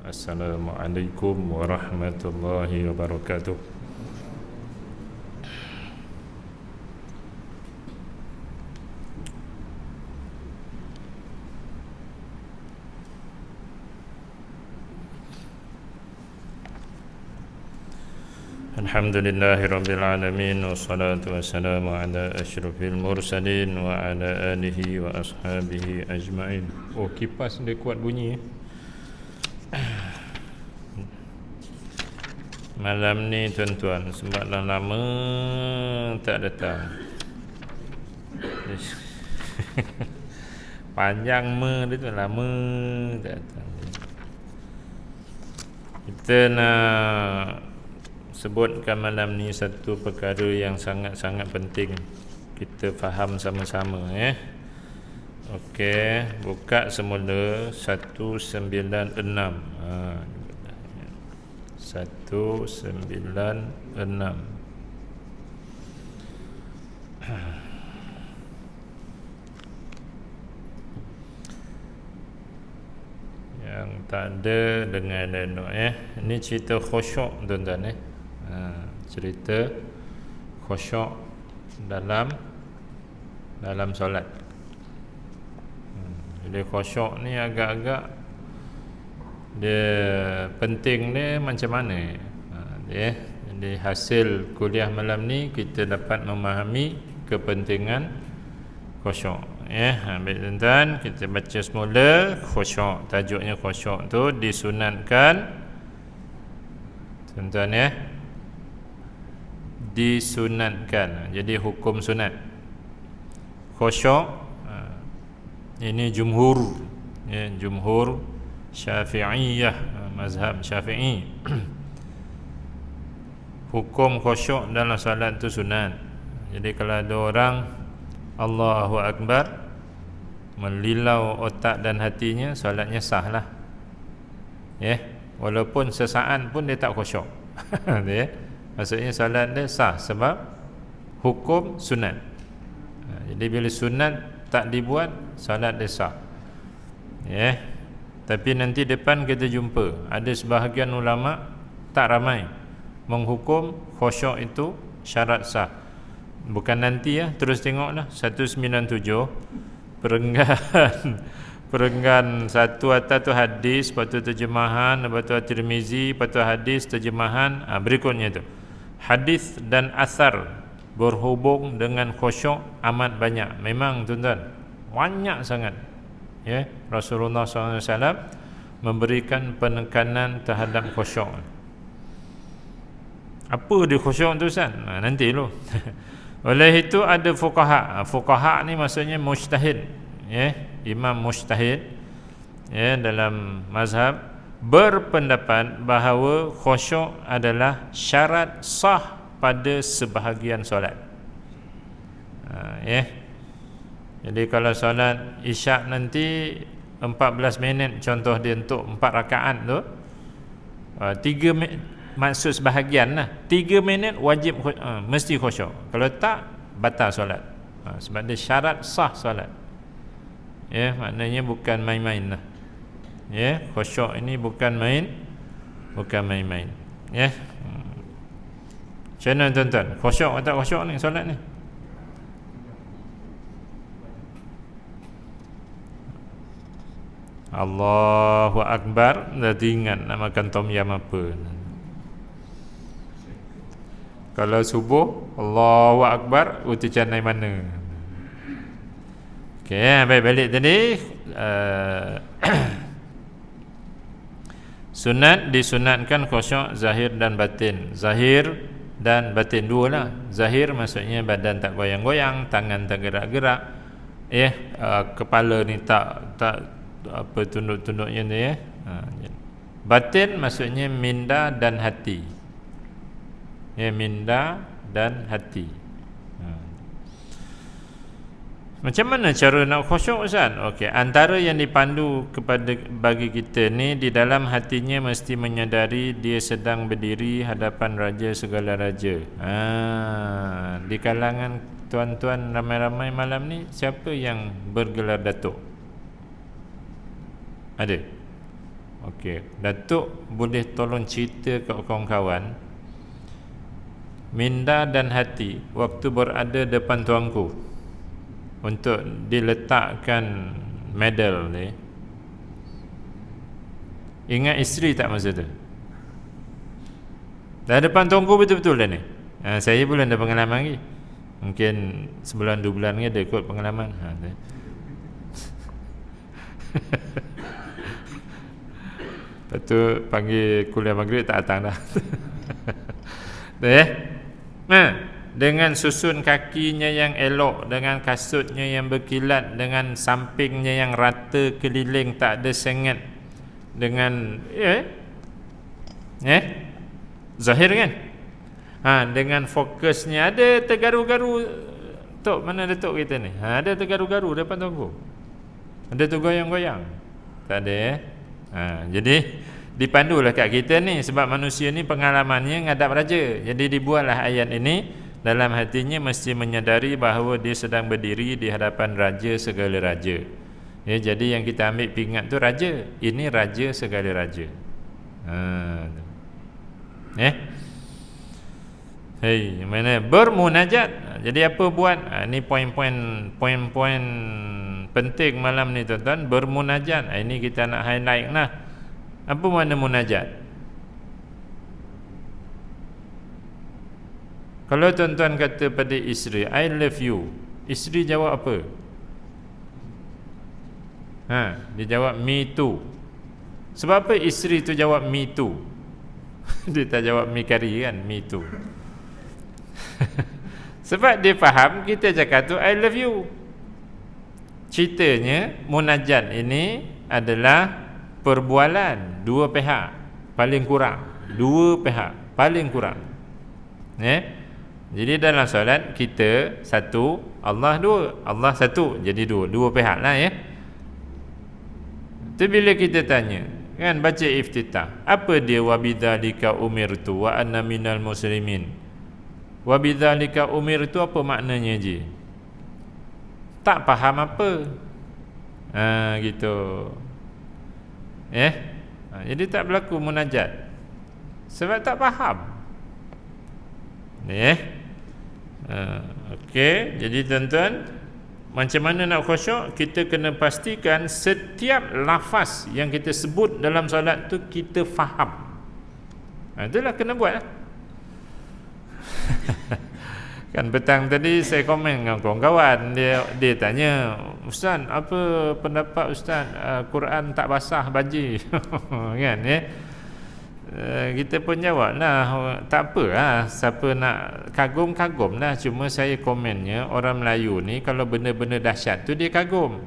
Assalamualaikum warahmatullahi wabarakatuh. Alhamdulillahi rabbil alamin, wassalatu wassalamu ala asyrafil mursalin wa ala alihi wa ashabihi ajma'in. Oh, kipas dia kuat bunyi. Malam ni tuan-tuan, sebab dah lama tak datang. Panjang dia tu, lama tak datang. Kita nak sebutkan malam ni satu perkara yang sangat-sangat penting kita faham sama-sama. Okey, buka semula 196. 196. Yang tak ada dengan denok. Ini cerita khusyuk tuan-tuan. Cerita khusyuk dalam solat. Jadi khusyuk ni agak-agak dia penting dia macam mana. Jadi hasil kuliah malam ni kita dapat memahami kepentingan khusyuk. Baik tuan-tuan, kita baca semula khusyuk. Tajuknya khusyuk tu disunatkan tuan-tuan, disunatkan. Jadi hukum sunat khusyuk ini jumhur, jumhur Syafi'iyah, mazhab Syafi'i. Hukum khusyuk dalam solat tu sunat. Jadi kalau ada orang Allahu Akbar melilau otak dan hatinya, solatnya sah lah. Walaupun sesaat pun dia tak khusyuk. Maksudnya solat dia sah sebab hukum sunat. Jadi bila sunat tak dibuat, solat dia sah. Tapi nanti depan kita jumpa ada sebahagian ulama, tak ramai, menghukum khusyuk itu syarat sah. Bukan nanti terus tengoklah 197 perenggan satu atas tu hadis, lepas tu terjemahan, lepas tu Tirmizi, lepas tu hadis terjemahan. Berikutnya tu hadis dan asar berhubung dengan khusyuk amat banyak. Memang tuan-tuan, banyak sangat. Rasulullah SAW memberikan penekanan terhadap khusyuk. Apa dia khusyuk tu Ustaz? Nanti dulu. Oleh itu ada fuqaha. Fuqaha ni maksudnya mujtahid, imam mujtahid dalam mazhab berpendapat bahawa khusyuk adalah syarat sah pada sebahagian solat. Jadi kalau solat isyak nanti 14 minit contoh dia untuk 4 rakaat tu, 3 minit, maksud sebahagian lah, 3 minit wajib mesti khusyuk. Kalau tak, batal solat. Sebab dia syarat sah solat. Maknanya bukan main-main lah. Khusyuk ini bukan main-main. Macam mana tuan-tuan? Khusyuk atau tak khusyuk ni solat ni? Allahu Akbar, dah ingat nak makan tom yam apa. Kalau subuh Allahu Akbar, uti canai mana. Okey, baik, balik tadi. Sunat, disunatkan khusyuk zahir dan batin. Zahir dan batin, dua lah. Zahir maksudnya badan tak goyang-goyang, tangan tak gerak-gerak, kepala ni tak apa tunduk-tunduknya ni. Batin maksudnya minda dan hati. Minda dan hati. Macam mana cara nak khusyuk Ustaz? Okey, antara yang dipandu bagi kita ni, di dalam hatinya mesti menyadari dia sedang berdiri hadapan raja segala raja. Di kalangan tuan-tuan ramai-ramai malam ni, siapa yang bergelar datuk? Ada? Okey, Datuk boleh tolong cerita ke kawan-kawan minda dan hati waktu berada depan tuanku untuk diletakkan medal ni. Ingat isteri tak masa tu? Dah depan tuanku betul-betul dah ni. Saya belum ada pengalaman lagi. Mungkin sebulan 2 bulan ni ada kot pengalaman. Lepas tu panggil kuliah maghrib tak datang dah. Dengan susun kakinya yang elok, dengan kasutnya yang berkilat, dengan sampingnya yang rata keliling tak ada sengat, dengan zahir kan, dengan fokusnya ada tergaru-garu. Tok, mana Datuk kita ni? Ada tergaru-garu depan tunggu, ada tergoyang-goyang, tak ada jadi dipandulah kat kita ni, sebab manusia ni pengalamannya ngadap raja. Jadi dibuatlah ayat ini, dalam hatinya mesti menyadari bahawa dia sedang berdiri di hadapan raja segala raja. Jadi yang kita ambil pingat tu raja, ini raja segala raja. Mana bermunajat. Jadi apa buat? Ini poin-poin penting malam ni tuan-tuan. Bermunajat, ini kita nak highlight lah. Apa makna munajat? Kalau tuan-tuan kata pada isteri, I love you, isteri jawab apa? Dia jawab me too. Sebab apa isteri tu jawab me too? Dia tak jawab me kari kan, me too. Sebab dia faham kita cakap tu I love you. Ceritanya munajat ini adalah perbualan dua pihak paling kurang, dua pihak paling kurang. Jadi dalam solat kita satu, Allah dua, Allah satu, jadi dua pihak lah tu. Bila kita tanya kan, baca iftitah, apa dia wabidzalika umirtu wa anna minal muslimin? Wabidzalika umirtu apa maknanya je? Tak faham apa. Gitu. Jadi tak berlaku munajat sebab tak faham. Okey, jadi tuan-tuan, macam mana nak khusyuk? Kita kena pastikan setiap lafaz yang kita sebut dalam solat tu kita faham. Itulah kena buat lah. Kan petang tadi saya komen dengan kawan-kawan, dia tanya, Ustaz, apa pendapat Ustaz, Quran tak basah baji? Kan kita pun jawab lah, tak apa lah, siapa nak kagum-kagum lah. Cuma saya komennya, orang Melayu ni kalau benda-benda dahsyat tu dia kagum.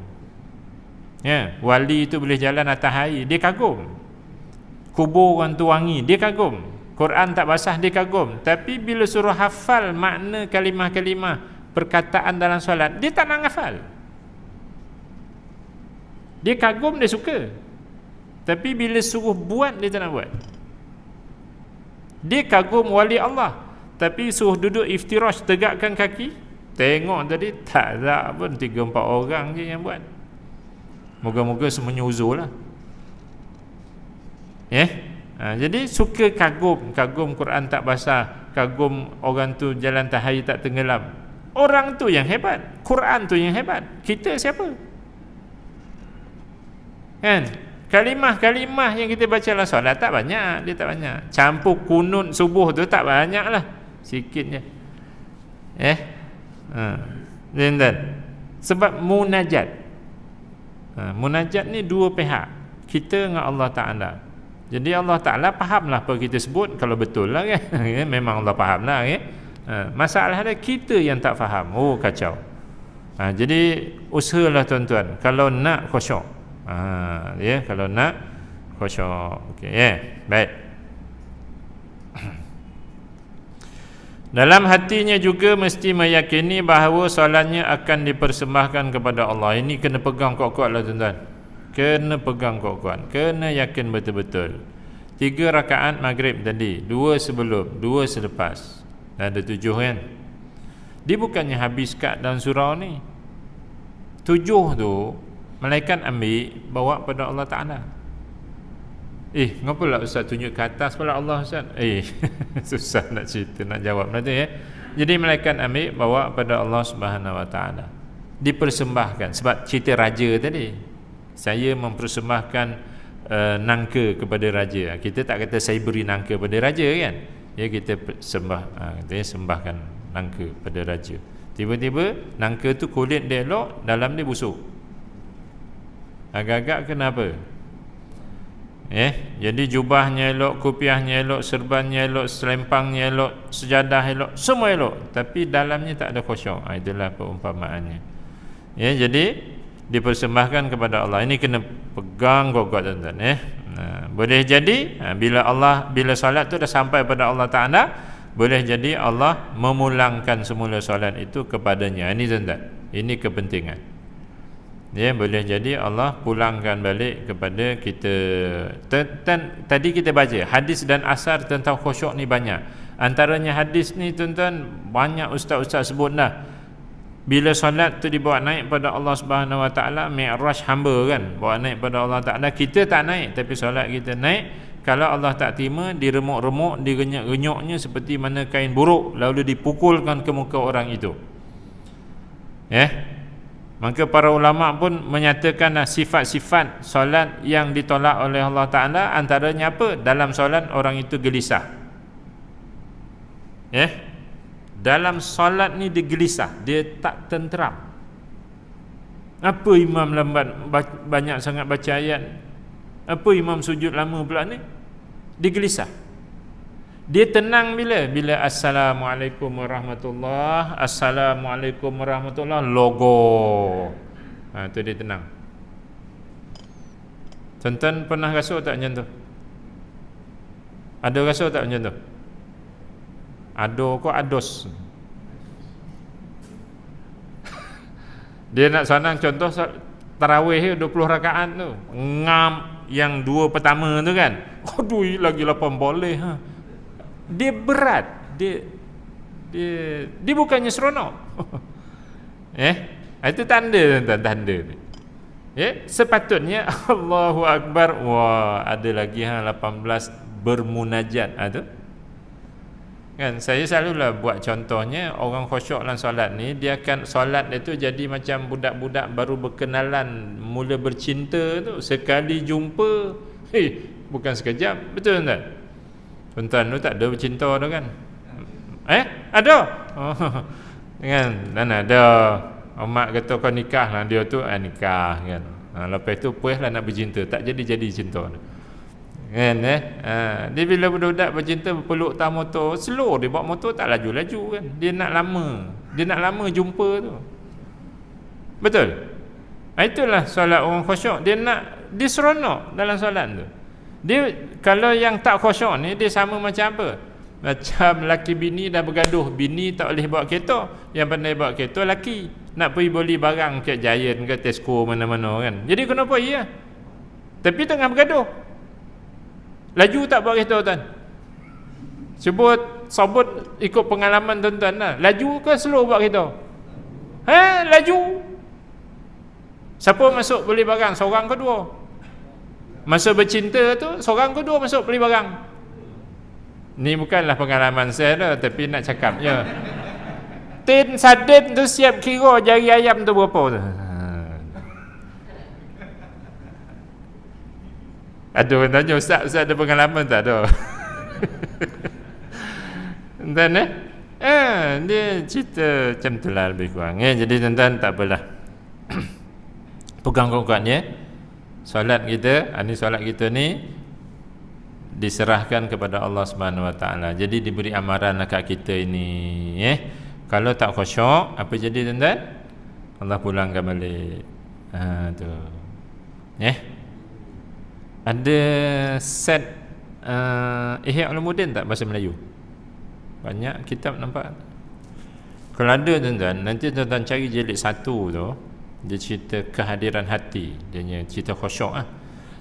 Wali tu boleh jalan atas air, dia kagum. Kubur orang tu wangi, dia kagum. Quran tak basah, dia kagum. Tapi bila suruh hafal makna kalimah-kalimah perkataan dalam solat, dia tak nak hafal. Dia kagum, dia suka. Tapi bila suruh buat, dia tak nak buat. Dia kagum wali Allah, tapi suruh duduk iftirash, tegakkan kaki, tengok tadi tak ada pun 3-4 orang je yang buat. Moga-moga semuanya uzur lah. Jadi suka kagum Quran tak basah, kagum orang tu jalan tahayyu tak tenggelam. Orang tu yang hebat, Quran tu yang hebat. Kita siapa? Kan? Kalimah-kalimah yang kita baca dalam solat tak banyak, dia tak banyak. Campur kunut subuh tu tak banyak lah, sikit je. Dan sebab munajat. Munajat ni dua pihak, kita dengan Allah Ta'ala. Jadi Allah Ta'ala fahamlah apa kita sebut, kalau betul lah kan. Memang Allah faham lah masalah dia kita yang tak faham. Kacau. Jadi usahalah tuan-tuan kalau nak khusyuk. Kalau nak khusyuk. Okey, baik. Dalam hatinya juga mesti meyakini bahawa solatnya akan dipersembahkan kepada Allah. Ini kena pegang kuat-kuat lah tuan-tuan. Kena pegang kuat-kuat, kena yakin betul-betul. 3 rakaat maghrib tadi, 2 sebelum, 2 selepas, ada 7 kan. Dia bukannya habis kat dalam surau ni. 7 tu malaikat ambil bawa pada Allah Ta'ala. Ngapa lah ustaz tunjuk ke atas pula Allah ustaz? Susah nak cerita, nak jawab nanti ya. Jadi malaikat ambil bawa pada Allah Subhanahu Wa Taala. Dipersembahkan sebab cerita raja tadi. Saya mempersembahkan nangka kepada raja. Kita tak kata saya beri nangka pada raja kan. Ya, kita katanya sembahkan nangka pada raja. Tiba-tiba nangka tu kulit dia elok, dalam dia busuk. Agak-agak kenapa? Jadi jubahnya elok, kopiahnya elok, serbannya elok, selempangnya elok, sejadah elok, semua elok, tapi dalamnya tak ada khusyuk. Itulah perumpamaannya. Jadi dipersembahkan kepada Allah. Ini kena pegang kuat-kuat tuan-tuan. Boleh jadi bila solat tu dah sampai pada Allah Taala, boleh jadi Allah memulangkan semula solat itu kepadanya. Ini tuan-tuan, ini kepentingan. Boleh jadi Allah pulangkan balik kepada kita. Tadi kita baca hadis dan asar tentang khusyuk ni banyak. Antaranya hadis ni tuan-tuan, banyak ustaz-ustaz sebut dah. Bila solat tu dibawa naik pada Allah Subhanahu Wa Taala, mi'raj hamba kan, bawa naik pada Allah Taala. Kita tak naik, tapi solat kita naik. Kalau Allah tak terima, diremuk-remuk, direnyuk-renyuknya seperti mana kain buruk, lalu dipukulkan ke muka orang itu. Maka para ulama pun menyatakan sifat-sifat solat yang ditolak oleh Allah Ta'ala, antaranya apa? Dalam solat orang itu gelisah. Dalam solat ni dia gelisah, dia tak tenteram. Apa imam lambat banyak sangat baca ayat? Apa imam sujud lama pula ni? Dia gelisah. Dia tenang bila Assalamualaikum warahmatullahi, Assalamualaikum warahmatullahi, logo. Tu dia tenang. Tuan-tuan pernah rasa tak macam tu? Ada rasa tak macam tu? Ados. Dia nak sanang contoh tarawih 20 rakaat tu. Ngam yang 2 pertama tu kan. Aduh, lagi 8 boleh Dia berat, dia bukannya seronok. Itu tanda tuan-tuan, tanda. Sepatutnya Allahu Akbar, wah ada lagi 18 bermunajat tu. Kan saya selalulah buat contohnya, orang khusyuk dalam solat ni, dia akan solat itu jadi macam budak-budak baru berkenalan, mula bercinta tu, sekali jumpa, bukan sekejap, betul tak? Tuan-tuan tu tak ada bercinta tu kan? Ada? Kan? Dan ada mak kata kau nikah lah, dia tu nikah kan. Lepas tu puas lah nak bercinta, tak jadi cinta tu. Kan? Dia bila budak-budak bercinta berpeluk tak motor, slow, dia bawa motor tak laju-laju kan. Dia nak lama jumpa tu. Betul? Itulah solat orang khusyuk. Dia seronok dalam solat tu. Dia kalau yang tak khusyuk ni, dia sama macam apa? Macam laki bini dah bergaduh, bini tak boleh bawa kereta, yang pandai bawa kereta laki. Nak pergi beli barang ke Giant ke Tesco mana-mana kan. Jadi kenapa iya? Tapi tengah bergaduh. Laju tak bawa kereta tuan? Sebut ikut pengalaman tuan-tuan lah. Laju ke slow bawa kereta? Laju. Siapa masuk beli barang? Seorang ke dua? Masa bercinta tu, seorang ke dua masuk beli barang? Ni bukanlah pengalaman saya dah, tapi nak cakapnya. Tin sadin tu siap kira jari ayam tu berapa tu. Aduh, tanya Ustaz ada pengalaman tak? Ada. Dan dia cerita macam tu lah lebih kurang. Jadi tuan-tuan tak apalah. Pegang kuat-kuatnya. Solat kita, solat kita ni diserahkan kepada Allah Subhanahu Wa Taala. Jadi diberi amaran dekat kita ini. Kalau tak khusyuk, apa jadi tuan-tuan? Allah pulangkan balik. Tu. Ada set Ihya Ulumuddin tak bahasa Melayu? Banyak kitab nampak. Kalau ada tuan-tuan, nanti tuan-tuan cari jilid 1 tu. Dia cerita kehadiran hati, dia cerita khusyuk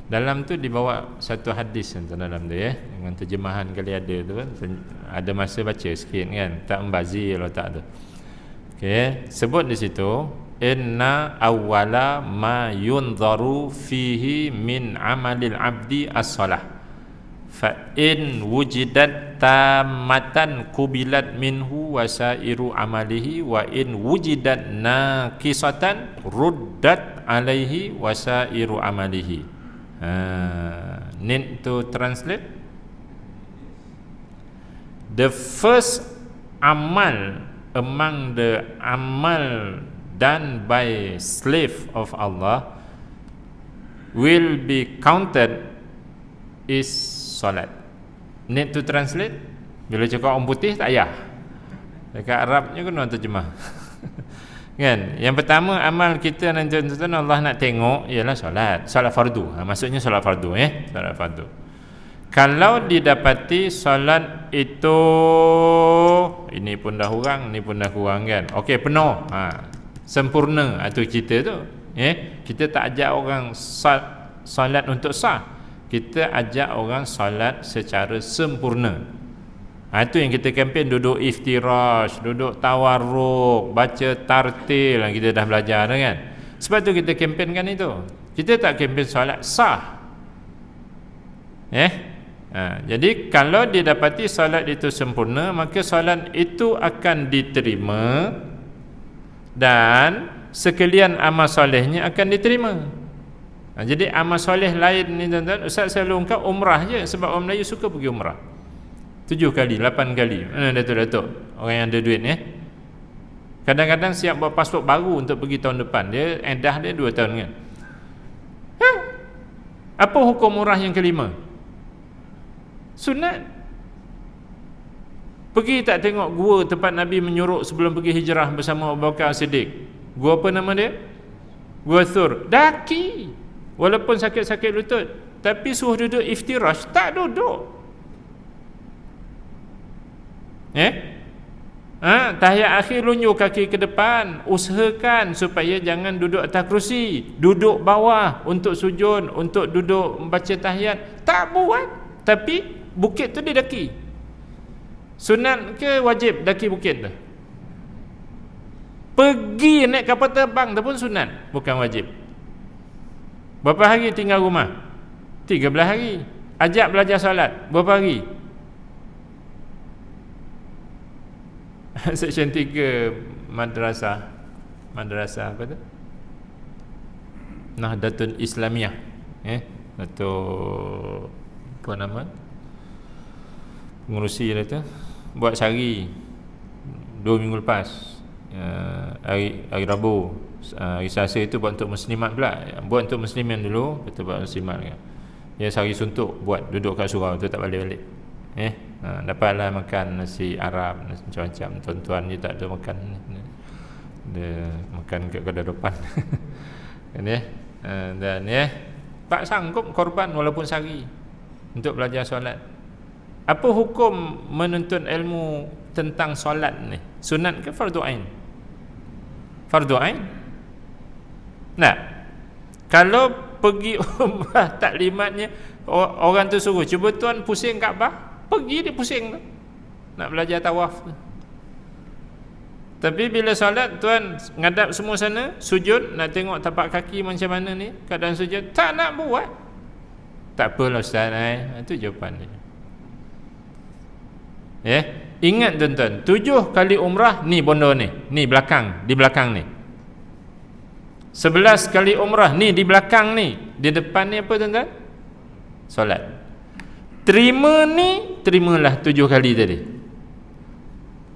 Dalam tu dibawa satu hadis dalam dia dengan terjemahan kali ada tu kan. Ada masa baca sikit kan, tak membazir kalau tak tu. Sebut di situ, inna awwala ma yunzaru fihi min amalil abdi as-salah. fa in wujidat tamatan kubilat minhu wasairu amalihi wa in wujidat naqisatan ruddat alaihi wasairu amalihi. Need to translate. The first amal among the amal done by slave of Allah will be counted is solat. Need to translate. Bila cakap orang putih tak payah, dekat Arabnya kena terjemah. Kan? Yang pertama amal kita nanti tuan-tuan Allah nak tengok ialah solat fardu. Maksudnya solat fardu, solat fardu. Kalau didapati solat itu ini pun dah kurang, ni pun dah kurang kan. Okey, penuh. Sempurna itu cerita tu. Kita tak ajak orang solat untuk sah. Kita ajak orang solat secara sempurna. Itu yang kita kempen, duduk iftirash, duduk tawarruk, baca tartil, kita dah belajar dah kan. Sebab tu kita kempenkan itu. Kita tak kempen solat sah. Jadi kalau didapati solat itu sempurna, maka solat itu akan diterima dan sekalian amal solehnya akan diterima. Jadi amal soleh lain ni tuan-tuan, Ustaz selalu ungkap umrah je, sebab orang Melayu suka pergi umrah 7 kali, 8 kali. Mana datuk-datuk orang yang ada duit kadang-kadang siap buat pasport baru untuk pergi tahun depan. Dia edah dia 2 tahun kan. Apa hukum umrah yang kelima? Sunat. Pergi tak tengok gua tempat Nabi menyuruh sebelum pergi hijrah bersama Abu Bakar Siddiq. Gua apa nama dia? Gua Thur. Daki. Walaupun sakit-sakit lutut, tapi suruh duduk iftirash, tak duduk. Tahiyat akhir lunjuk kaki ke depan. Usahakan supaya jangan duduk atas kerusi, duduk bawah untuk sujud, untuk duduk membaca tahiyat. Tak buat, tapi bukit tu dia daki. Sunat ke wajib daki bukit tu? Pergi naik kapal terbang tu pun sunat, bukan wajib. Berapa hari tinggal rumah? 13 hari. Ajak belajar solat, berapa hari? Seksyen 3 madrasah apa tu? Nahdlatul Islamiyah. Datuk apa nama? Pengurusi dia tu buat sehari 2 minggu lepas. Hari Rabu, hari Selasa itu buat untuk muslimat pula. Buat untuk muslimin dulu, betul buat muslimat kan. Dia sehari suntuk buat, duduk kat surau tu tak balik-balik. Dapatlah makan nasi Arab, nasi macam-macam. Tuan-tuan je tak ada makan. Dia makan kat kedai depan. Kan dan tak sanggup korban walaupun sehari untuk belajar solat. Apa hukum menuntut ilmu tentang solat ni? Sunat ke fardu ain? Fardu ain? Nah, kalau pergi umrah taklimatnya orang tu suruh, cuba tuan pusing Kaabah, pergi dia pusing tu, nak belajar tawaf tu. Tapi bila solat tuan ngadap semua sana, sujud, nak tengok tapak kaki macam mana ni keadaan sujud, tak nak buat. Tak apalah Ustaz, itu jawapan dia. Ingat tuan-tuan, 7 kali umrah ni bondo ni belakang, di belakang ni. 11 kali umrah ni di belakang ni. Di depan ni apa tuan-tuan? Solat. Terima ni, terimalah 7 kali tadi.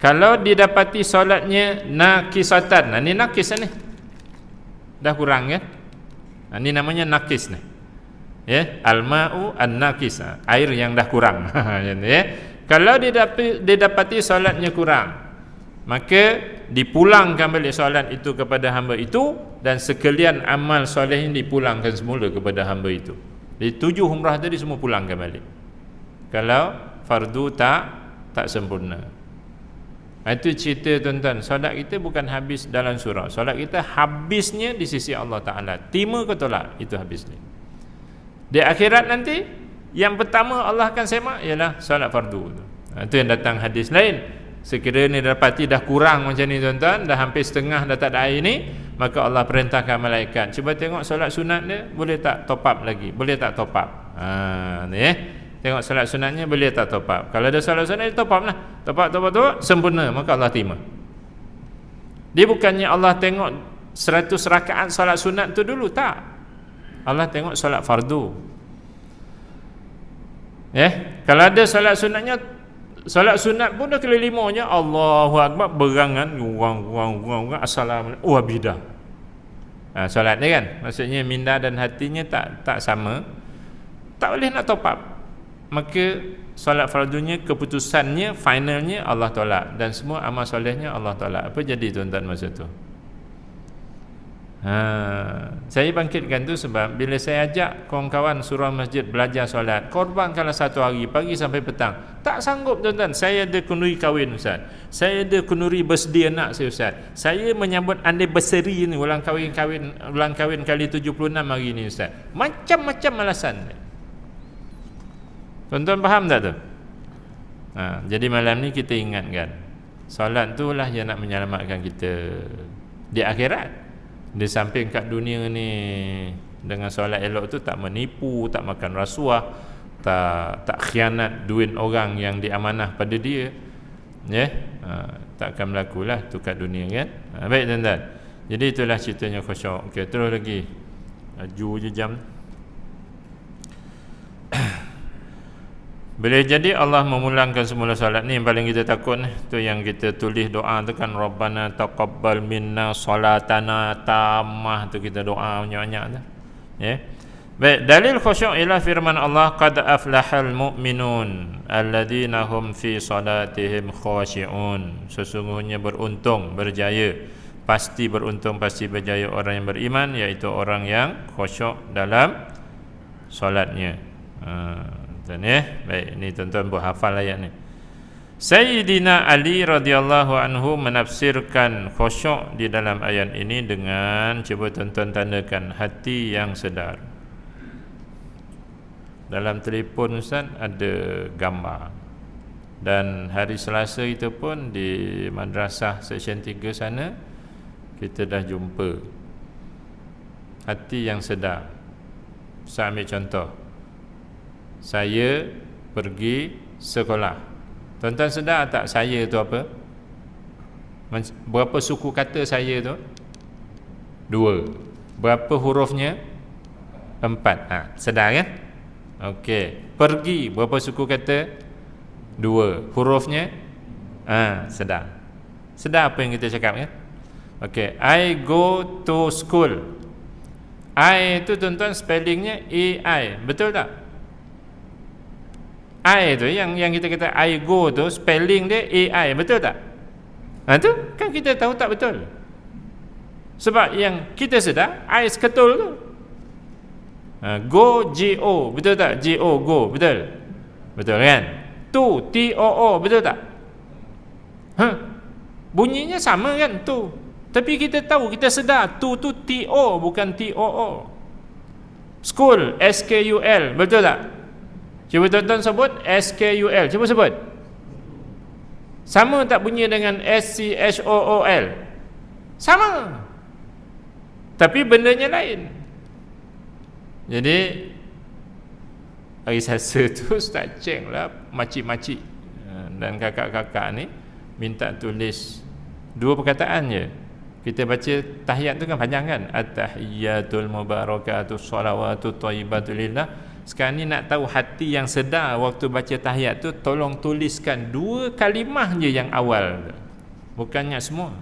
Kalau didapati solatnya nakisatan, ni nakis ni, dah kurang kan? Ni namanya nakis ni. Al-ma'u an-nakis, air yang dah kurang. Kalau didapati solatnya kurang, maka dipulangkan balik solat itu kepada hamba itu, dan sekalian amal soleh ini dipulangkan semula kepada hamba itu. Jadi 7 umrah tadi semua pulangkan balik. Kalau fardu tak sempurna. Itu cerita tuan-tuan. Solat kita bukan habis dalam surau. Solat kita habisnya di sisi Allah Ta'ala. Terima ke tolak, itu habisnya. Di akhirat nanti, yang pertama Allah akan semak ialah solat fardu. Itu yang datang hadis lain. Sekiranya dapati dah kurang macam ni tuan-tuan, dah hampir setengah dah tak ada air ni, maka Allah perintahkan malaikat, cuba tengok solat sunat dia boleh tak top up lagi, boleh tak top up. Tengok solat sunatnya boleh tak top up. Kalau ada solat sunat, top up lah. Top up, sempurna, maka Allah terima. Dia bukannya Allah tengok 100 rakaat solat sunat tu dulu, tak. Allah tengok solat fardu. Kalau ada solat sunatnya, solat sunat pun dah kali 5 je, Allahu Akbar, berangan, guang, assalamualaikum, bidah. Solat ni kan, maksudnya minda dan hatinya tak sama, tak boleh nak top up. Maka solat fardunya, keputusannya, finalnya Allah tolak, dan semua amal solehnya Allah tolak. Apa jadi tuan-tuan masa tu? Saya bangkitkan tu sebab bila saya ajak kawan-kawan surau masjid belajar solat, korbankanlah 1 hari, pagi sampai petang, tak sanggup tuan-tuan. Saya ada kenduri kahwin Ustaz, saya ada kenduri birthday anak saya Ustaz, saya menyambut anniversary ni, ulang kahwin kali 76 hari ni Ustaz. Macam-macam alasan. Tuan-tuan faham tak tu? Jadi malam ni kita ingatkan, solat tu lah yang nak menyelamatkan kita di akhirat. Di samping kat dunia ni, dengan solat elok tu tak menipu, tak makan rasuah, tak khianat duit orang yang diamanah pada dia, tak akan berlaku lah tu kat dunia kan. Baik tuan-tuan, jadi itulah ceritanya khusyuk. Okey, terus lagi, laju je jam. Boleh jadi Allah memulangkan semula solat ni, yang paling kita takut ni, tu yang kita tulis doa tu kan, Rabbana taqabbal minna salatana tammah, tu kita doa banyak-banyak tu. Baik, dalil khusyuk ialah firman Allah, qad aflahal mu'minun alladzina hum fi salatihim khashi'un. Sesungguhnya beruntung, berjaya, pasti beruntung, pasti berjaya orang yang beriman, iaitu orang yang khusyuk dalam solatnya. Baik, ni tuan-tuan buat hafal ayat ni. Sayyidina Ali radhiyallahu anhu menafsirkan khusyuk di dalam ayat ini dengan, cuba tuan-tuan tandakan, hati yang sedar. Dalam telefon Ustaz ada gambar, dan hari Selasa itu pun di madrasah seksyen 3 sana kita dah jumpa hati yang sedar. Saya ambil contoh, saya pergi sekolah. Tuan-tuan sedar tak saya tu apa? Berapa suku kata saya tu? 2. Berapa hurufnya? 4. Sedar kan? Okey. Pergi, berapa suku kata? 2. Hurufnya? Sedar. Sedar apa yang kita cakap kan? Okey. I go to school. I tu tuan-tuan spellingnya AI. Betul tak? I tu yang kita kata I go tu spelling dia AI, betul tak? Tu kan kita tahu tak betul. Sebab yang kita sedar I seketul tu. Go G-O, betul tak? G-O, go, betul? Betul kan? Tu, T-O-O, betul tak? Bunyinya sama kan tu. Tapi kita tahu, kita sedar tu T-O bukan T-O-O. School, S-K-U-L, betul tak? Cuba tuan-tuan sebut S-K-U-L. Cuba sebut. Sama tak bunyi dengan S-C-H-O-O-L? Sama. Tapi bendanya lain. Jadi hari Selasa tu Ustaz cek lah makcik-makcik dan kakak-kakak ni minta tulis 2 perkataan je. Kita baca tahiyat tu kan panjang kan, at-tahiyatul mubarakatuh shalawatut thayyibatul lillah. Sekarang ni nak tahu hati yang sedar waktu baca tahiyat tu, tolong tuliskan 2 kalimah je yang awal, bukannya semua.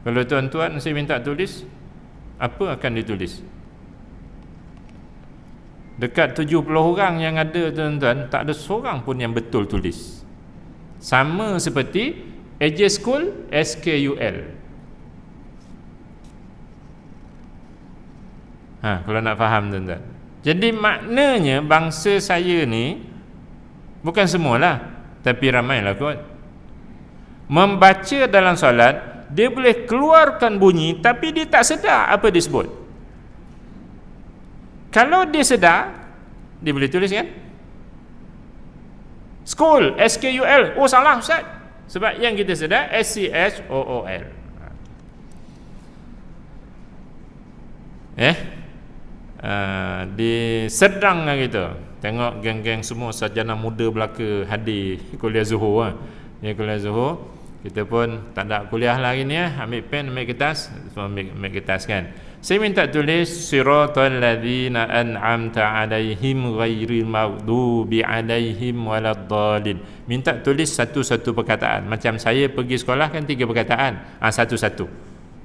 Kalau tuan-tuan saya minta tulis, apa akan ditulis? Dekat 70 orang yang ada tuan-tuan, tak ada seorang pun yang betul tulis. Sama seperti AJ School, SKUL. Kalau nak faham tuan-tuan. Jadi maknanya bangsa saya ni, bukan semualah, tapi ramailah kot, membaca dalam solat, dia boleh keluarkan bunyi tapi dia tak sedar apa disebut. Kalau dia sedar, dia boleh tulis kan? School, S-K-U-L. Oh salah Ustaz. Sebab yang kita sedar S-C-H-O-O-L. Disedang lah gitu. Tengok geng-geng semua sarjana muda belaka hadir kuliah Zuhur ya, kuliah Zuhur. Kita pun tak ada kuliah lagi ni ambil pen, ambil kertas, ambil kertas kan. Saya minta tulis siratal ladzina an'amta 'alaihim ghairil maghdubi 'alaihim waladdallin. Minta tulis satu-satu perkataan. Macam saya pergi sekolah kan 3 perkataan. Satu-satu.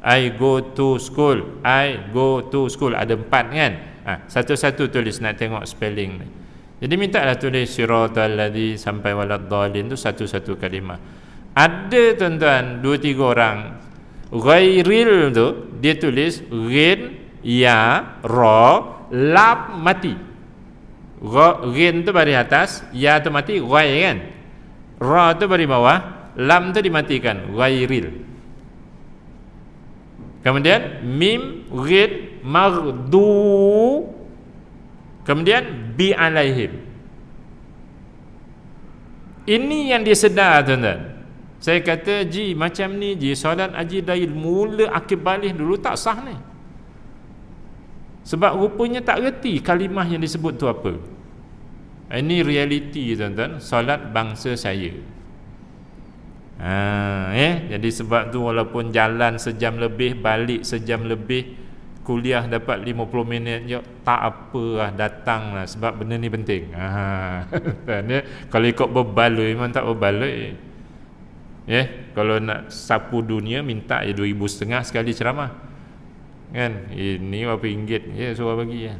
I go to school. I go to school. Ada 4 kan? Satu-satu tulis, nak tengok spelling ni. Jadi mintalah tulis siratal ladzi sampai waladdallin tu satu-satu kalimah. Ada tuan-tuan 2-3 orang ghairil tu dia tulis ghin, ya, ra, lam mati. Ghin tu baris atas, ya tu mati, ghai kan. Ra tu baris bawah, lam tu dimatikan, ghairil. Kemudian mim, ghin, maghdu, kemudian bi alaihim. Ini yang dia sedar tuan-tuan. Saya kata, Ji, macam ni Ji, solat Haji dari mula akhir balik dulu tak sah ni. Sebab rupanya tak reti kalimah yang disebut tu apa. Ini realiti tuan-tuan, solat bangsa saya. Jadi sebab tu walaupun jalan sejam lebih, balik sejam lebih, kuliah dapat 50 minit je, tak apalah, datanglah sebab benda ni penting. Kalau ikut berbaloi memang tak berbaloi. Kalau nak sapu dunia minta 2,500 sekali ceramah kan, ini berapa ringgit suruh bagi kan.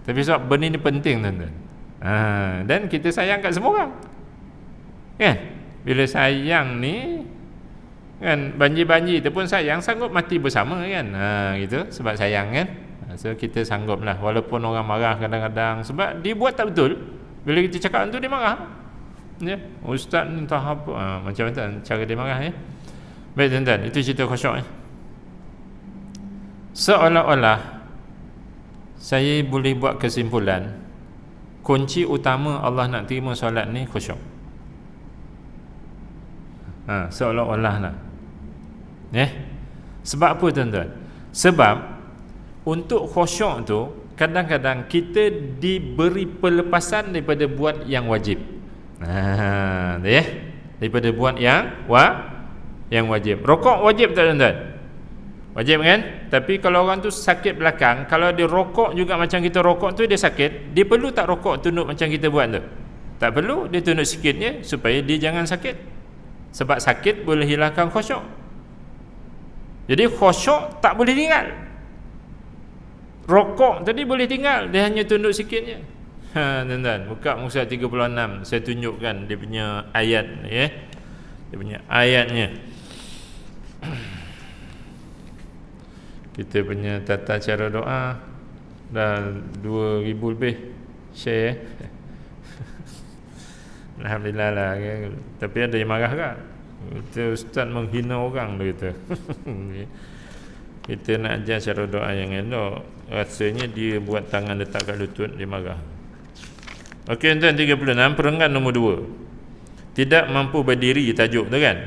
Tapi sebab benda ni penting tuan-tuan. Dan kita sayang kat semua orang kan. Bila sayang ni kan, banjir-banjir tu pun sayang, sanggup mati bersama kan. Gitu, sebab sayang kan. So kita sanggup lah, walaupun orang marah kadang-kadang sebab dia buat tak betul. Bila kita cakap tu dia marah. Ustaz ni entah apa, macam mana cara dia marah Baik tuan-tuan, itu cerita khusyuk Seolah-olah saya boleh buat kesimpulan, kunci utama Allah nak terima solat ni khusyuk. Seolah-olah lah. Sebab apa tuan-tuan? Sebab untuk khusyuk tu kadang-kadang kita diberi pelepasan daripada buat yang wajib. Daripada buat yang wajib. Rokok wajib tak tuan-tuan? Wajib kan? Tapi kalau orang tu sakit belakang, kalau dia rokok juga macam kita rokok tu, dia sakit, dia perlu tak rokok tunduk macam kita buat tu? Tak perlu, dia tunduk sikitnya supaya dia jangan sakit. Sebab sakit boleh hilangkan khusyuk. Jadi khusyuk tak boleh tinggal. Rokok tadi boleh tinggal, dia hanya tunduk sikitnya. Tuan-tuan, buka Musa 36, saya tunjukkan dia punya ayat dia punya ayatnya. Kita punya tata cara doa dah 2,000 lebih share Alhamdulillah lah kan? Tapi ada yang marah kan, kita ustaz menghina orang dia kata. Kita nak ajar cara doa yang elok, rasanya dia buat tangan letak kat lutut, dia marah. Okey tuan, 36, perenggan nombor 2. Tidak mampu berdiri, tajuk tu kan.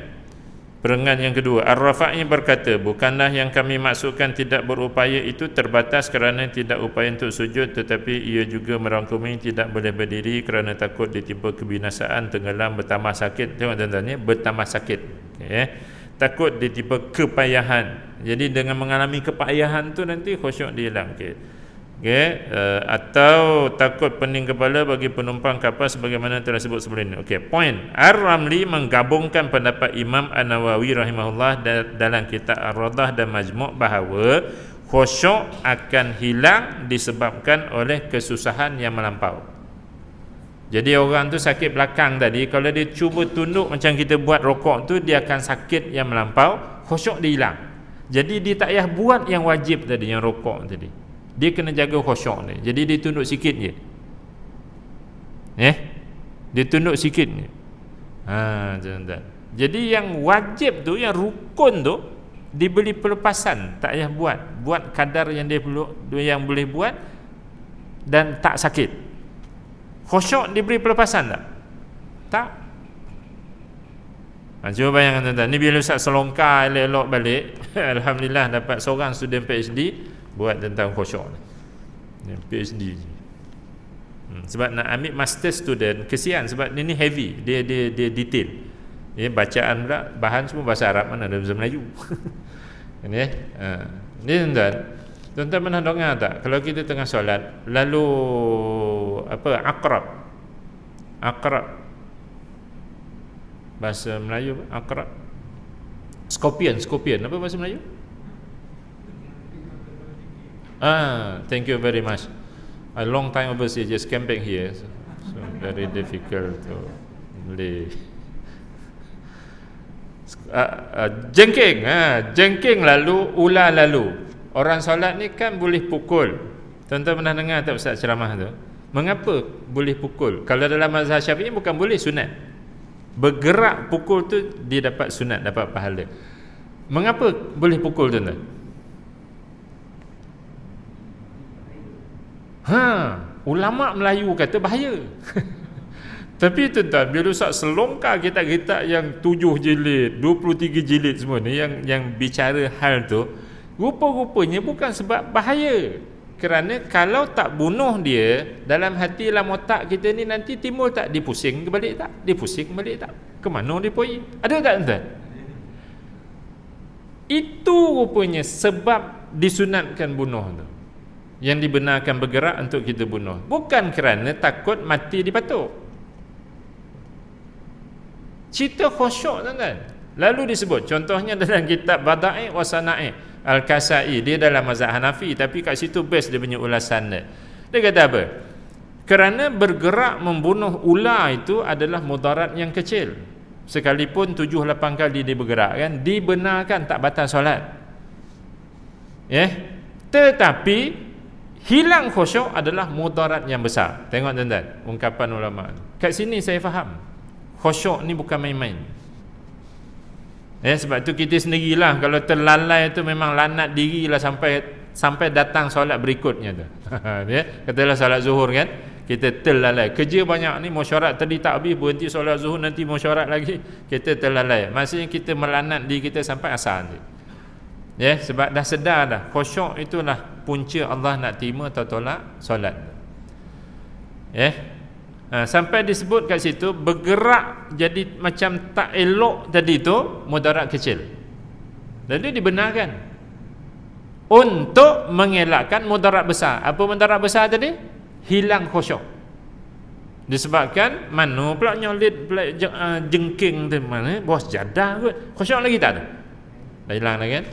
Perenggan yang kedua, Ar-Rafa'i berkata, bukanlah yang kami maksudkan tidak berupaya itu terbatas kerana tidak upaya untuk sujud, tetapi ia juga merangkumi tidak boleh berdiri kerana takut ditimpa kebinasaan, tenggelam, bertambah sakit. Tengok tuan-tuan ni, bertambah sakit. Takut ditimpa kepayahan. Jadi dengan mengalami kepayahan tu nanti khusyuk dia hilang. Atau takut pening kepala bagi penumpang kapal sebagaimana telah sebut sebelum ini. Point. Ar-Ramli menggabungkan pendapat Imam An-Nawawi rahimahullah dalam kitab Ar-Radah dan Majmu' bahawa khusyuk akan hilang disebabkan oleh kesusahan yang melampau. Jadi orang tu sakit belakang tadi, kalau dia cuba tunduk macam kita buat rokok tu, dia akan sakit yang melampau, khusyuk dia hilang. Jadi dia tak payah buat yang wajib tadi, yang rokok tadi. Dia kena jaga khusyuk ni. Jadi dia tunduk sikit je. Dia tunduk sikit je. Jadi yang wajib tu, yang rukun tu, diberi pelepasan, tak payah buat kadar yang dia perlu, yang boleh buat dan tak sakit. Khusyuk diberi pelepasan tak? Tak. Cuba bayangkan tuan-tuan, ni bila Ustaz selongkar elok balik Alhamdulillah dapat seorang student PhD buat tentang khusyuk ni. PhD. Sebab nak ambil master student kesian sebab dia ni heavy, dia detail. Bacaan pula bahan semua bahasa Arab, mana ada bahasa Melayu. Kan ya? Ni tuan-tuan pernah dengar tak kalau kita tengah solat lalu akrab bahasa Melayu akrab, scorpion apa bahasa Melayu? Thank you very much. A long time overseas, just came back here, so very difficult to boleh. Jengking lalu, ular lalu. Orang solat ni kan boleh pukul. Tuan-tuan pernah dengar tak ustaz ceramah tu? Mengapa boleh pukul? Kalau dalam mazhab Syafi'i bukan boleh, sunat. Bergerak pukul tu dia dapat sunat, dapat pahala. Mengapa boleh pukul tuan-tuan? Ulama Melayu kata bahaya. Tapi tuan-tuan, bila ustaz selongkar kitab-kitab yang 7 jilid, 23 jilid semua ni yang bicara hal tu, rupa-rupanya bukan sebab bahaya. Kerana kalau tak bunuh dia, dalam hati dalam otak kita ni nanti timbul tak? Dia pusing balik tak? Dia pusing balik tak? Ke mana dia pergi? Ada tak tuan-tuan? Itu rupanya sebab disunatkan bunuh tu, yang dibenarkan bergerak untuk kita bunuh. Bukan kerana takut mati dipatuk. Cerita khusyuk tuan-tuan. Lalu disebut contohnya dalam kitab Bada'i' wa Sana'i' Al-Kasai, dia dalam mazhab Hanafi, tapi kat situ best dia punya ulasan dia. Dia kata apa? Kerana bergerak membunuh ular itu adalah mudarat yang kecil. Sekalipun 7-8 kali dia bergerak kan, dibenarkan tak batal solat. Tetapi hilang khusyuk adalah mudarat yang besar. Tengok tuan-tuan ungkapan ulama. Kat sini saya faham. Khusyuk ni bukan main-main. Sebab tu kita sendirilah kalau terlalai tu memang lanat dirilah sampai datang solat berikutnya tu. Katalah solat zuhur kan, kita terlalai. Kerja banyak ni, mesyuarat tadi tak habis, berhenti solat zuhur, nanti mesyuarat lagi, kita terlalai. Maksudnya kita melanat diri kita sampai asar nanti. Sebab dah sedar dah khusyuk itulah punca Allah nak terima atau tolak solat. Sampai disebut kat situ bergerak jadi macam tak elok tadi tu mudarat kecil. Jadi dibenarkan untuk mengelakkan mudarat besar. Apa mudarat besar tadi? Hilang khusyuk. Disebabkan mana pula nyolit pula jengking tu mana bos jadah kot. Khusyuk lagi tak ada. Dah hilang dah kan?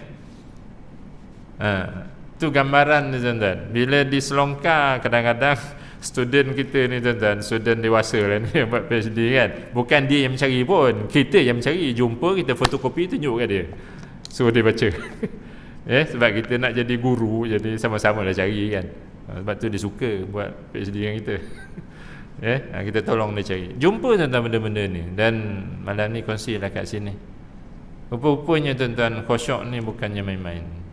Tu gambaran ni tuan-tuan. Bila diselongkar kadang-kadang student kita ni tuan-tuan, student dewasa lah ni yang buat PhD kan, bukan dia yang mencari pun, kita yang mencari. Jumpa kita fotokopi tunjuk kat dia, suruh dia baca. Sebab kita nak jadi guru, jadi sama-sama lah cari kan. Sebab tu dia suka buat PhD dengan kita. Kita tolong dia cari. Jumpa tuan-tuan benda-benda ni, dan malam ni kongsi lah kat sini. Rupa-rupanya tuan-tuan khusyuk ni bukannya main-main.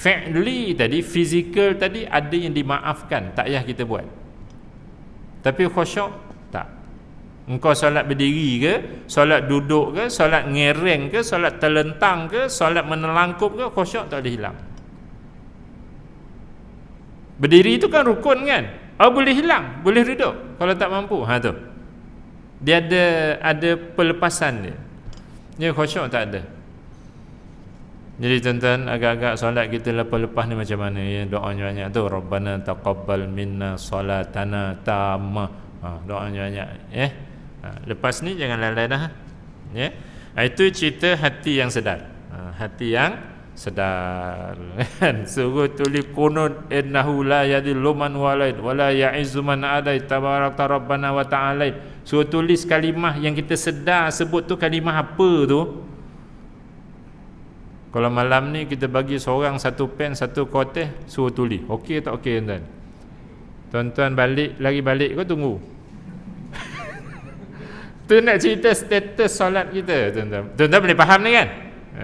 Fi'li tadi, fizikal tadi ada yang dimaafkan, tak payah kita buat. Tapi khusyuk tak. Engkau solat berdiri ke, solat duduk ke, solat ngereng ke, solat terlentang ke, solat menelangkup ke, khusyuk tak boleh hilang. Berdiri itu kan rukun kan? Boleh hilang, boleh duduk kalau tak mampu. Tu. Dia ada pelepasan dia. Dia khusyuk tak ada. Jadi tuan-tuan, agak-agak solat kita lepas-lepas ni macam mana ya? Doanya banyak tu, Rabbana taqabbal minna salatana tamma. Doanya banyak lepas ni jangan lalai dah. Itu cerita hati yang sedar. Hati yang sedar kan. Suruh tulis kunut innahu la yadillu man walaid wala ya'izzu man adait tabarakta rabbana wa ta'ala. Suruh tulis kalimah yang kita sedar sebut tu kalimah apa tu. Kalau malam ni kita bagi seorang satu pen, satu kotak, suruh tulis. Okey tak okey tuan? Tuan-tuan lari balik kau tunggu. Tu nak cerita status solat kita tuan-tuan. Tuan-tuan boleh faham ni kan?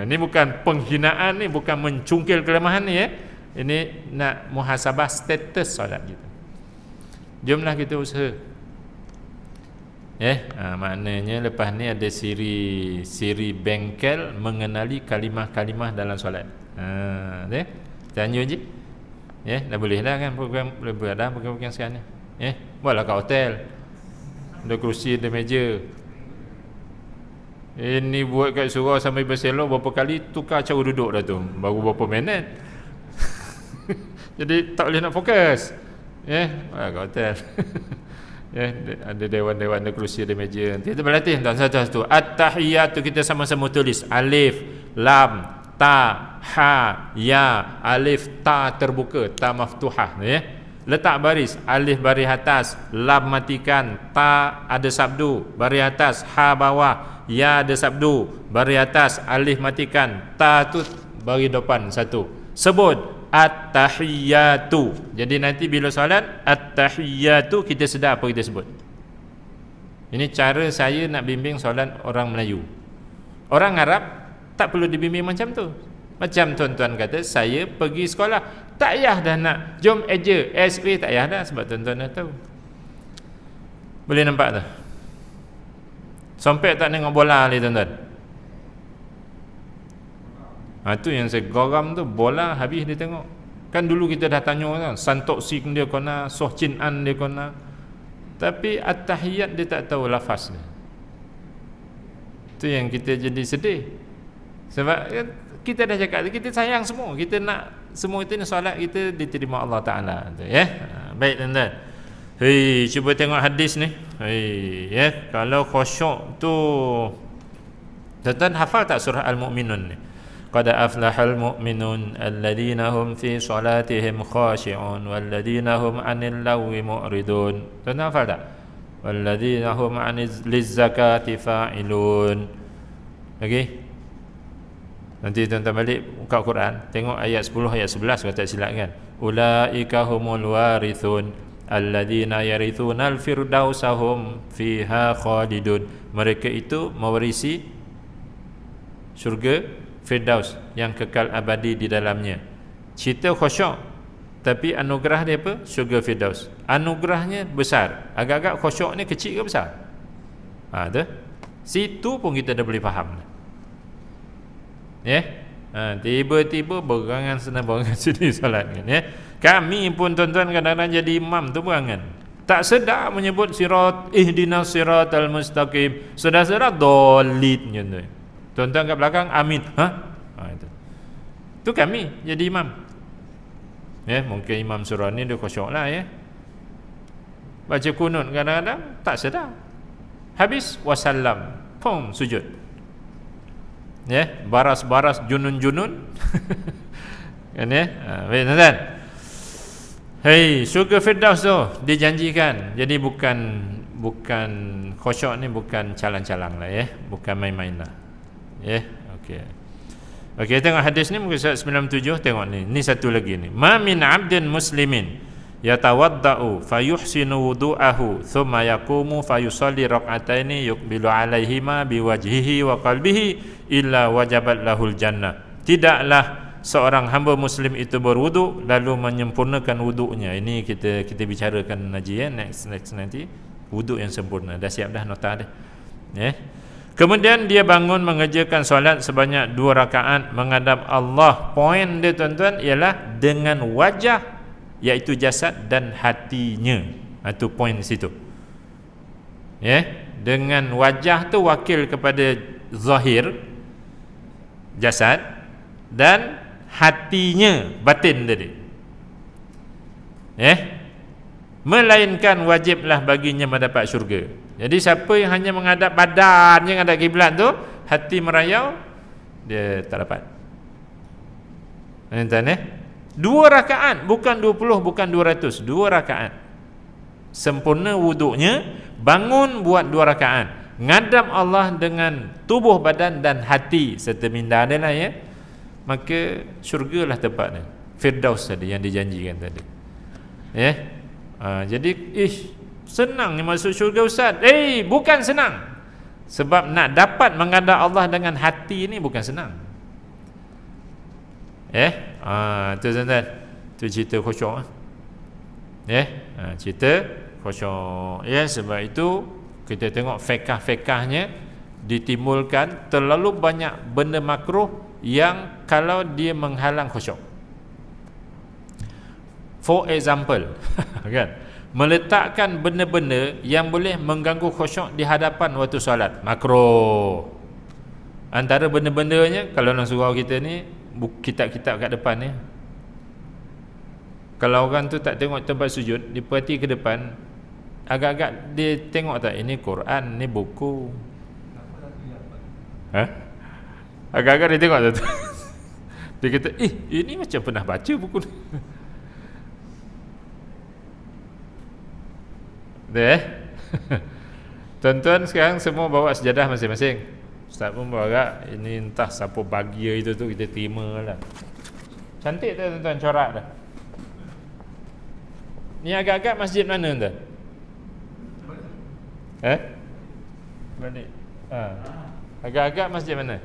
Ini bukan penghinaan ni, bukan mencungkil kelemahan ni Ini nak muhasabah status solat kita. Jomlah kita usaha. Maknanya lepas ni ada siri bengkel mengenali kalimah-kalimah dalam solat. Tanya je. Dah boleh dah kan program boleh dah program sekarang ni. Buatlah kat hotel. Ada kerusi, ada meja. Ini buat kat surau sampai berselok berapa kali tukar cara duduk dah tu. Baru berapa minit. Jadi tak boleh nak fokus. Kat hotel. Ada dewan-dewan, ada kerusi, ada meja. Nanti kita berlatih tak satu-satu. At-tahiyatu kita sama-sama tulis. Alif, lam, ta, ha, ya. Alif, ta terbuka, ta maftuhah. Letak baris. Alif baris atas, lam matikan, ta ada sabdu, baris atas, ha bawah, ya ada sabdu, baris atas, alif matikan, ta tu baris depan satu. Sebut at-tahiyatu. Jadi nanti bila solat at-tahiyatu kita sedar apa kita sebut. Ini cara saya nak bimbing solat orang Melayu. Orang Arab tak perlu dibimbing macam tu. Macam tuan-tuan kata saya pergi sekolah, tak payah dah nak jom eja SA, tak payah dah sebab tuan-tuan dah tahu. Boleh nampak tu? Sampai tak tengok bola ni tuan-tuan. Tu yang saya geram tu, bola habis dia tengok. Kan dulu kita dah tanya kan, Santok Sing dia kena, Soh Chin An dia kena. Tapi at-tahiyat dia tak tahu lafaz dia. Tu yang kita jadi sedih. Sebab kita dah cakap, kita sayang semua. Kita nak semua itu ni solat kita diterima Allah Ta'ala. Baik tuan-tuan. Cuba tengok hadis ni. Kalau khusyuk tu, tuan-tuan hafal tak surah Al-Mu'minun ni? Qad aflahal mu'minun alladhina hum fi salatihim khashi'un walladhina hum 'anil lagwi mu'ridun. Tuan-tuan hafal tak? Walladhina hum 'anil zakati fa'ilun. Okey. Nanti tuan-tuan balik buka Quran, tengok ayat 10 ayat 11 kalau tak silap kan. Ulaika humul warithun alladhina yarithunal firdausahum fiha khalidun. Mereka itu mewarisi syurga Firdaus yang kekal abadi di dalamnya. Cerita khusyuk, tapi anugerah dia apa? Syurga Firdaus. Anugerahnya besar. Agak-agak khusyuk ni kecil ke besar? Tu. Situ pun kita dah boleh faham. Tiba-tiba berangan sana berangan sini solat kan. Kami pun tuan-tuan kadang-kadang jadi imam tu berangan. Tak sedar menyebut sirat ihdinas siratal mustaqim. Sedar-sedar dolid gitu. Tuan-tuan kat belakang amin. Itu kami jadi imam. Mungkin imam surah ni dia khusyuk lah baca kunut kadang-kadang tak sedar. Habis wasallam, pum sujud. Baras-baras junun-junun. Kan baik tuan-tuan. Syurga Firdaus tu dijanjikan. Jadi bukan khusyuk ni bukan calang-calang lah bukan main-main lah. Okey, tengok hadis ni muka surat 97, tengok ni. Ni satu lagi ni. Ma min 'abdin muslimin yatawaddau fayuhsinu wudu'ahu thumma yaqumu fayusalli rak'ataini yuqbilu 'alaihima biwajhihi wa qalbihi illa wajabat lahul jannah. Tidaklah seorang hamba muslim itu berwuduk lalu menyempurnakan wuduknya. Ini kita bicarakan Naji next nanti. Wuduk yang sempurna. Dah siap dah nota dah. Kemudian dia bangun mengerjakan solat sebanyak 2 rakaat menghadap Allah. Poin dia tuan-tuan ialah dengan wajah, iaitu jasad dan hatinya. Itu poin di situ. Dengan wajah tu wakil kepada zahir jasad dan hatinya batin tadi. Melainkan wajiblah baginya mendapat syurga. Jadi siapa yang hanya menghadap badan yang ada kiblat tu, hati merayau, dia tak dapat. Tuan-tuan 2 rakaat, bukan 20, bukan 200, 2 rakaat. Sempurna wuduknya, bangun buat 2 rakaat. Ngadap Allah dengan tubuh badan dan hati serta minda dia lah maka syurgalah tempatnya. Firdaus tadi yang dijanjikan tadi. Jadi senang ni masuk syurga ustaz. Bukan senang. Sebab nak dapat menghadap Allah dengan hati ni bukan senang. Tu tuan-tuan. Tu cerita khusyuk. Cerita khusyuk. Sebab itu kita tengok fiqh-fiqhnya ditimbulkan terlalu banyak benda makruh yang kalau dia menghalang khusyuk. For example, kan? Meletakkan benda-benda yang boleh mengganggu khusyuk di hadapan waktu solat, makruh. Antara benda-bendanya, kalau orang surau kita ni, kitab-kitab kat depan ni, kalau orang tu tak tengok tempat sujud, dia perhati ke depan, agak-agak dia tengok tak, ini Quran, ni buku. Agak-agak dia tengok tak tu. Dia kata, ini macam pernah baca buku ni. Tuan-tuan sekarang semua bawa sejadah masing-masing. Ustaz pun bawa, ini entah siapa bagi itu tu, kita terima lah. Cantik tak tuan-tuan corak dah? Ni agak-agak masjid mana tuan? Balik. Agak-agak masjid mana?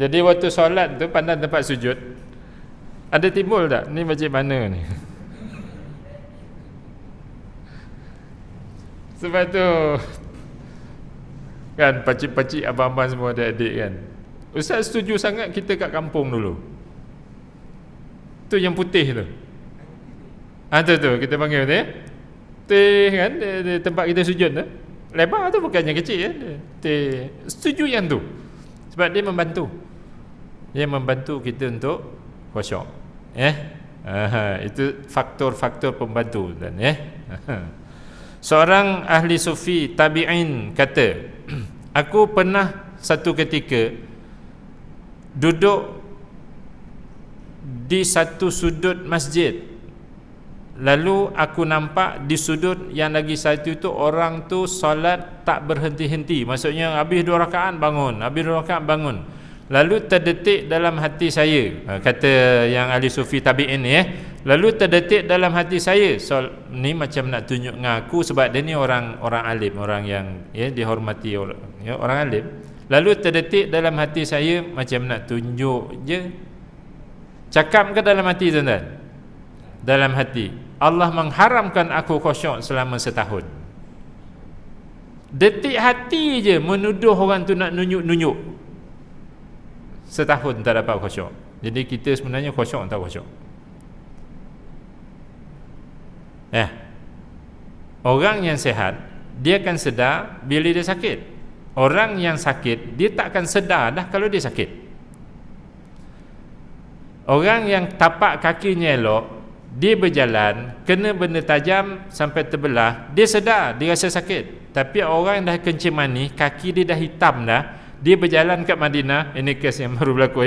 Jadi waktu solat tu pandang tempat sujud, ada timbul tak? Ni masjid mana ni? Sebab tu kan, pakcik-pakcik, abang-abang semua, adik-adik kan, Ustaz setuju sangat kita kat kampung dulu. Tu yang putih tu. Tu kita panggil tu, teh kan, di tempat kita sujud tu. Lebar tu bukannya kecil kan. Teh. Setuju yang tu. Sebab dia membantu. Dia membantu kita untuk khusyuk. Itu faktor-faktor pembantu dan Seorang ahli sufi tabi'in kata, aku pernah satu ketika duduk di satu sudut masjid, lalu aku nampak di sudut yang lagi satu tu orang tu solat tak berhenti-henti. Maksudnya habis 2 rakaat bangun, habis 2 rakaat bangun. Lalu terdetik dalam hati saya, kata yang ahli sufi tabi'in ni, lalu terdetik dalam hati saya, ni macam nak tunjuk dengan aku sebab dia ni orang alim, orang yang dihormati orang alim. Lalu terdetik dalam hati saya macam nak tunjuk je. Cakap ke dalam hati tuan-tuan? Dalam hati. Allah mengharamkan aku khusyuk selama setahun. Detik hati je menuduh orang tu nak nunjuk-nunjuk. Setahun tak dapat khusyuk. Jadi kita sebenarnya khusyuk tak khusyuk. Orang yang sihat, dia akan sedar bila dia sakit. Orang yang sakit, dia tak akan sedar dah kalau dia sakit. Orang yang tapak kakinya elok, dia berjalan, kena benda tajam sampai terbelah, dia sedar, dia rasa sakit. Tapi orang yang dah kencing mani, kaki dia dah hitam dah, dia berjalan kat Madinah, ini kes yang baru berlaku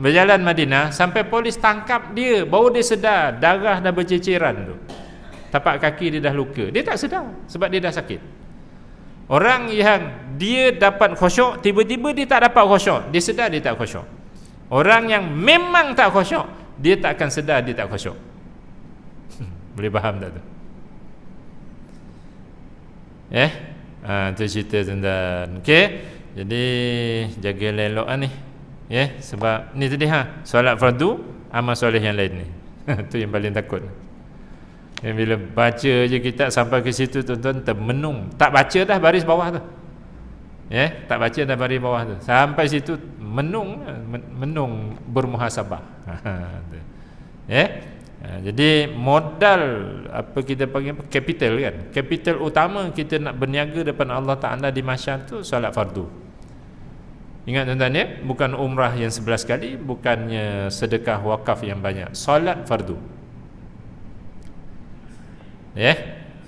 berjalan Madinah, sampai polis tangkap dia, baru dia sedar, darah dah berceceran tu. Tapak kaki dia dah luka, dia tak sedar sebab dia dah sakit. Orang yang dia dapat khusyuk, tiba-tiba dia tak dapat khusyuk, dia sedar dia tak khusyuk. Orang yang memang tak khusyuk, dia tak akan sedar dia tak khusyuk. Boleh faham tak tu? Tu cerita tuan-tuan. Okey, jadi jaga elok ni. Sebab ni tadi solat fardu, amal soleh yang lain ni. Tu yang paling takut. Yang bila baca je kita sampai ke situ tuan-tuan termenung. Tak baca dah baris bawah tu. Tak baca dah baris bawah tu. Sampai situ menung bermuhasabah. Jadi modal apa kita panggil capital kan. Capital utama kita nak berniaga depan Allah Taala di masyarakat tu solat fardu. Ingat tuan-tuan bukan umrah yang 11 kali, bukannya sedekah wakaf yang banyak. Solat fardu.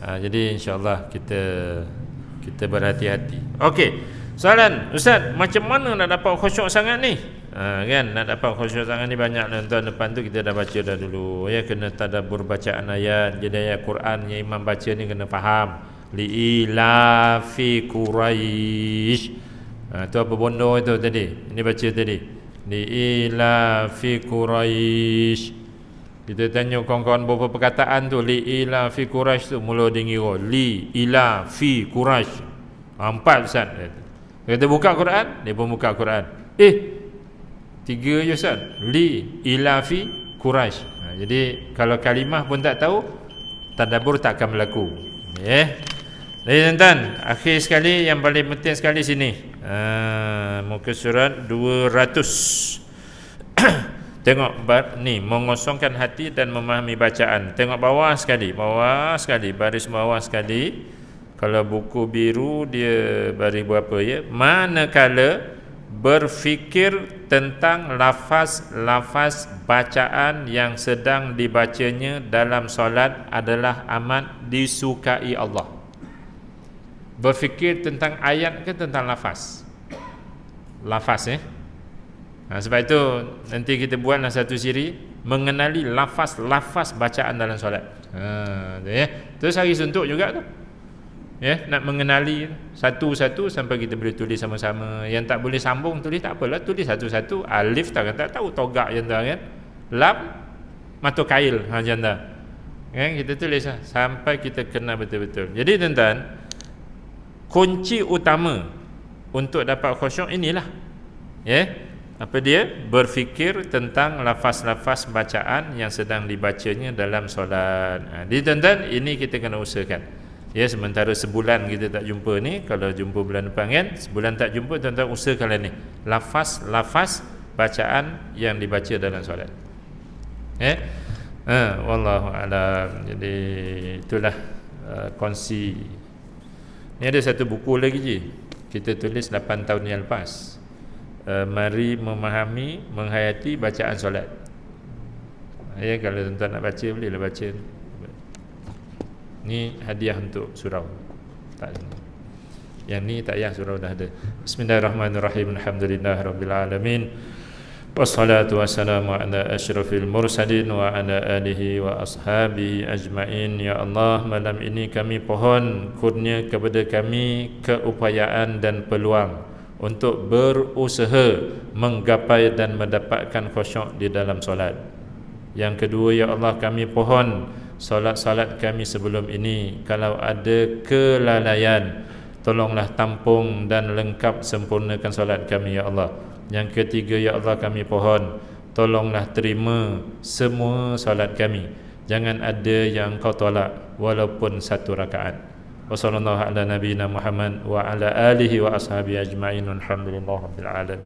Jadi insya-Allah kita berhati-hati. Okey. Soalan, Ustaz, macam mana nak dapat khusyuk sangat ni? Kan, nak dapat khusyuk sangat ni banyak tuan-tuan. Depan tu kita dah baca dah dulu. Kena tadabbur bacaan ayat. Jadi ayat Quran yang imam baca ni kena faham. Li'ila fi Quraisy. Tu apa bondo itu tadi? Ini baca tadi. Li'ila fi Quraisy. Kita tanya kawan-kawan beberapa perkataan tu, li'ila fi Quraisy tu mula dia ngira li'ila fi Quraisy. 4 Ustaz. Kita buka Quran, dia pun buka Quran. 3 je Ustaz. Li ila fi Quraisy. Jadi kalau kalimah pun tak tahu, tadabbur tak akan berlaku. Jadi tuan-tuan, akhir sekali yang paling penting sekali sini. Muka surat 200. Tengok ni mengosongkan hati dan memahami bacaan. Tengok bawah sekali, baris bawah sekali. Kalau buku biru dia baris berapa ya? Manakala berfikir tentang lafaz-lafaz bacaan yang sedang dibacanya dalam solat adalah amat disukai Allah. Berfikir tentang ayat ke tentang lafaz? Lafaz sebab itu nanti kita buatlah satu siri mengenali lafaz-lafaz bacaan dalam solat. Terus hari suntuk juga tu. Nak mengenali satu-satu sampai kita boleh tulis sama-sama. Yang tak boleh sambung tulis tak apalah, tulis satu-satu. Alif tak tahu togak janda kan. Lam matu kail janda. Kita tulis sampai kita kena betul-betul. Jadi tuan-tuan, kunci utama untuk dapat khusyuk inilah. Apa dia? Berfikir tentang lafaz-lafaz bacaan yang sedang dibacanya dalam solat. Jadi tuan-tuan, ini kita kena usahakan. Sementara sebulan kita tak jumpa ni, kalau jumpa bulan depan kan, sebulan tak jumpa, tuan-tuan usahakanlah ni lafaz-lafaz bacaan yang dibaca dalam solat. Wallahu a'lam. Jadi itulah kongsi. Ni ada satu buku lagi je, kita tulis 8 tahun yang lepas. Mari memahami, menghayati bacaan solat. Kalau tuan-tuan nak baca, bolehlah baca. Ni hadiah untuk surau. Tak ada. Yang ni tak payah, surau dah ada. Bismillahirrahmanirrahim. Alhamdulillahirabbil alamin. Wassalatu wassalamu ala asyrafil mursalin wa ala alihi wa ashabihi ajmain. Ya Allah, malam ini kami pohon kurnia kepada kami keupayaan dan peluang untuk berusaha menggapai dan mendapatkan khusyuk di dalam solat. Yang kedua, ya Allah, kami pohon solat-solat kami sebelum ini kalau ada kelalaian, tolonglah tampung dan lengkap sempurnakan solat kami, ya Allah. Yang ketiga, ya Allah, kami pohon tolonglah terima semua solat kami, jangan ada yang kau tolak walaupun satu rakaat. Wassallallahu ala nabiyina Muhammad wa ala alihi wa ashabihi ajma'in. Alhamdulillahirabbil alamin.